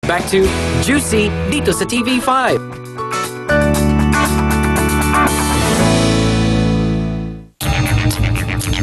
Back to Juicy dito sa TV5.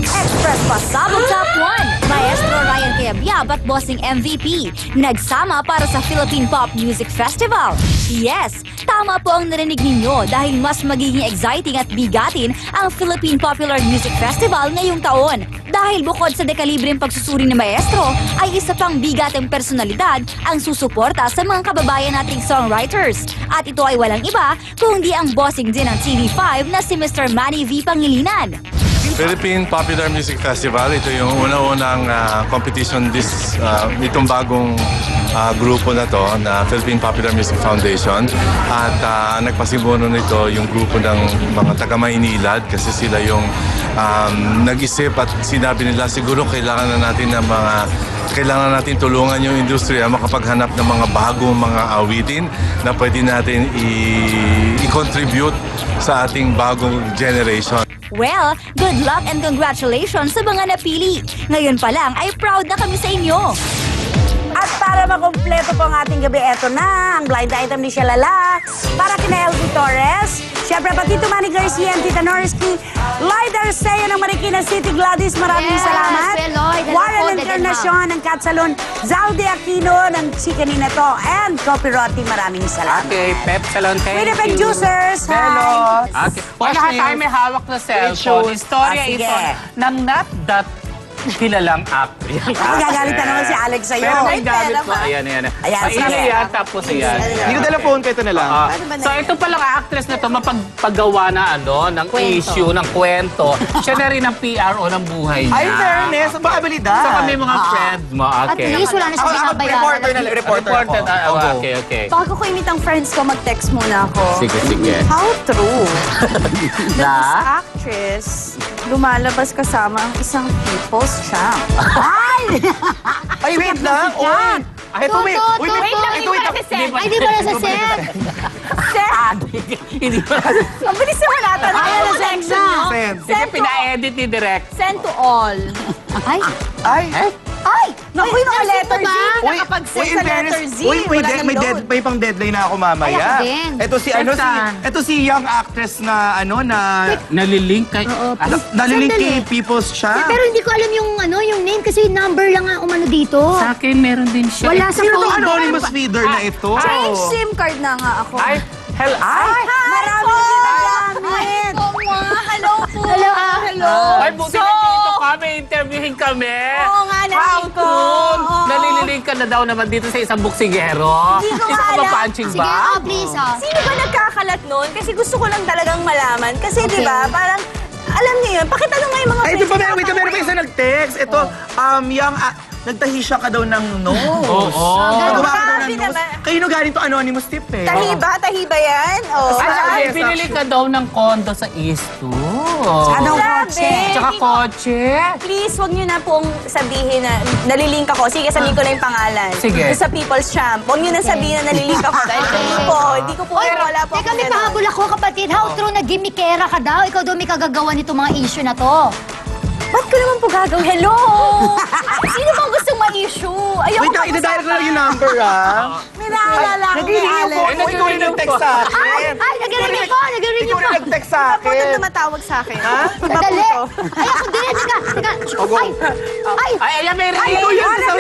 Express Pasabog Top 1, Maestro Ryan Cayabyab at Bossing MVP, nagsama para sa Philippine Pop Music Festival. Yes, tama po ang narinig ninyo dahil mas magiging exciting at bigatin ang Philippine Popular Music Festival ngayong taon. Dahil bukod sa dekalibreng pagsusuri ni Maestro, ay isa pang bigateng personalidad ang susuporta sa mga kababayan nating songwriters. At ito ay walang iba kundi ang bossing din ng TV5 na si Mr. Manny V. Pangilinan. Philippine Popular Music Festival, ito yung una-unang competition itong bagong grupo na to, na Philippine Popular Music Foundation. At nagpasimuno nito yung grupo ng mga taga-Maynilad kasi sila yung nag-isip at sinabi nila siguro kailangan natin tulungan yung industriya makapaghanap ng mga bagong mga awitin na pwede natin i-contribute sa ating bagong generation. Well, good luck and congratulations sa mga napili. Ngayon pa lang ay proud na kami sa inyo. At para makumpleto po ang ating gabi, eto na ang blind item ni Shalala. Para kina LV Torres, syempre pati Tito Manny Garcia and Tita Norisky, Lloyd Arceo ng Marikina City, Gladys, maraming salamat. Warren Encarnacion ng Cat Salon, Zalde Aquino ng Chika Ninato, and Copyrotti, maraming salamat. Okay, Pep Salon, thank you. Winnipeg Juicers, Hello. hi! Okay. Lahat tayo may hawak na cellphone. Istorya ito ng not that kilalang actress. Gagalitan naman si Alex sa'yo. Pero may gamit ko. Ayan. Maingay yan, tapos ayan. Hindi ko dala phone ko, ito na lang. So ito palang actress na ito, mapagpagawa na ng issue, ng kwento. Siya na rin ang PRO ng buhay niya. Ay, fairness, ang mga abilidad. So kami mga friends mo, At okay. least wala na siya binabayaran. Reporter ako. Okay. Bago ko i-meet ang friends ko, mag-text muna ako. Sige. How true? Na? This actress, lumalabas kasama ang isang people's champ. Ay, wait lang. Oy! Ay, ito, wait. Uy, wait lang. Ito, wait. Ay, di ba na sa set? Hindi pa. Ang bilis yung halata na Ay, yung ano, section send nyo. Hindi, pina-edit ni Direct. Send to all. Ay! Naku, yung mga letter Z. Uy, Nakapag-send sa letter Z. Uy, Wala nang load. may pang deadline na ako mamaya. Ay, ako din. Ito si young actress na Nalilink kay... nalilink kay People's Champ. Pero hindi ko alam yung name kasi number lang ang umano dito. Sa akin, meron din siya. Wala sa Sino phone. itong anonymous feeder na ito? Change SIM card na nga ako. Ay, hello. Marami na ginagamit. Hello po. Hello. Ay, buti na dito kami, interviewin kami. Oo nga, narinig ko. Oo. Nalililing ka na daw naman dito sa isang buksigero. Hindi ko Isa ka alam. ma-punching Sige, ba? please, Sino ba nagkakalat nun? Kasi gusto ko lang talagang malaman. Kasi di ba, parang, alam niyo yun, pakitanong nga yung mga Ay, ito pa, friends. meron pa isa nag-text. Ito, nagtahi siya ka daw ng nose. Oo. Nagawa ka daw Grabe ng nose. naman. Kayo no galing to anonymous tip eh. Tahi ba yan? Oh. Ay, binili ka daw ng kondo sa East 2. Anong Grabe. kotse? Tsaka kotse. Please, wag niyo na pong sabihin na nalilink ako. Sige, sabihin ko na yung pangalan. Sige. Doon sa People's Champ. Wag niyo na sabihin na nalilink ako. Dahil hindi ko po, wala po Teka, akong may ganun. pahabol ako, kapatid. How true na gimmickera ka daw? Ikaw daw may kagagawa nito mga issue na to. Ba't ko naman po gagawin? Hello! Sino bang gustong ma-issue? Ayoko Wait lang, ina-direct na lang yung number May naalala ko kay Alex. Ikaw rin nag-text sa akin. Ay, nagarinig ko, nagarinig Ikaw ko. rin nag-text sa Sino po akin. na tumatawag sa akin? Ha? Sandali. Ay, ako din. Teka. Ay, Ayan, may rin. Ikaw yun, sa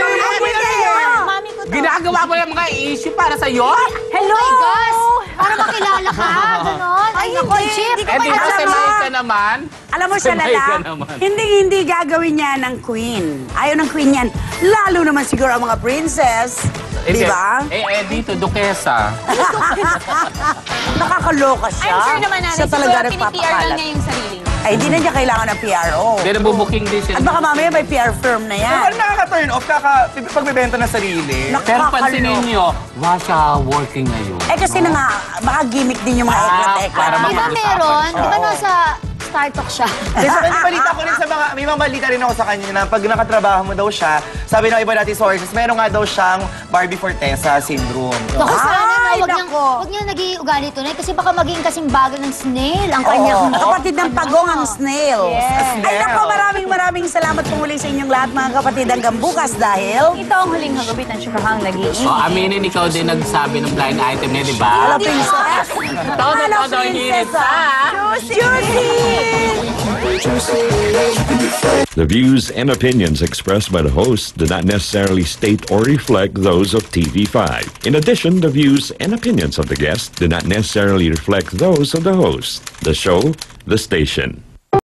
Mami ko to. Ginagawa mo yung mga issue para sa'yo? Hello! my gosh. Para makilala ka. Ganon. Ay, naku, chip. Eh, di ba si Maika naman? Alam mo siya, Sabay ka Lala, naman. hindi gagawin niya ng queen. Ayaw ng queen yan. Lalo naman siguro ang mga princess. Di ba? Dito, Duquesa. Nakakaloka siya. I'm sure naman natin, Siya talaga siguro pinipr lang nagpapakalat. niya yung sarili niya. Ay, hindi na niya kailangan ng PRO. Hindi, nabubuking din siya. At baka mamaya may PR firm na yan. Pero nakaka-turn off, pagbibenta ng sarili. Pero pansinin Nakakaloka. nyo, wala siya working ngayon. Eh kasi na nga, baka gimmick din yung mga eklat-eklat. para Di ba Pag-usapan meron? siya. Di ba nasa Star Talk siya. Kasi may balita ko rin sa mga, may mga balita rin ako sa kanya na pag nakatrabaho mo daw siya, sabi ng iba nating sources, meron nga daw siyang Barbie Fortesa syndrome. Naku, sana Ay, wag nako. niyang naging ugali tunay kasi baka maging kasing bagal ng snail ang kanyang... Kapatid ng pagong ang snail. Yes. Ay nako, maraming salamat po muli sa inyong lahat mga kapatid hanggang bukas dahil... Ito ang huling hagabit ng chukahang nag-iingay. Aminin, ikaw din nagsabi ng blind item niya, di ba? Hello, princess. Todo init sa... The views and opinions expressed by the hosts do not necessarily state or reflect those of TV5. In addition, the views and opinions of the guests do not necessarily reflect those of the host, the show, the station.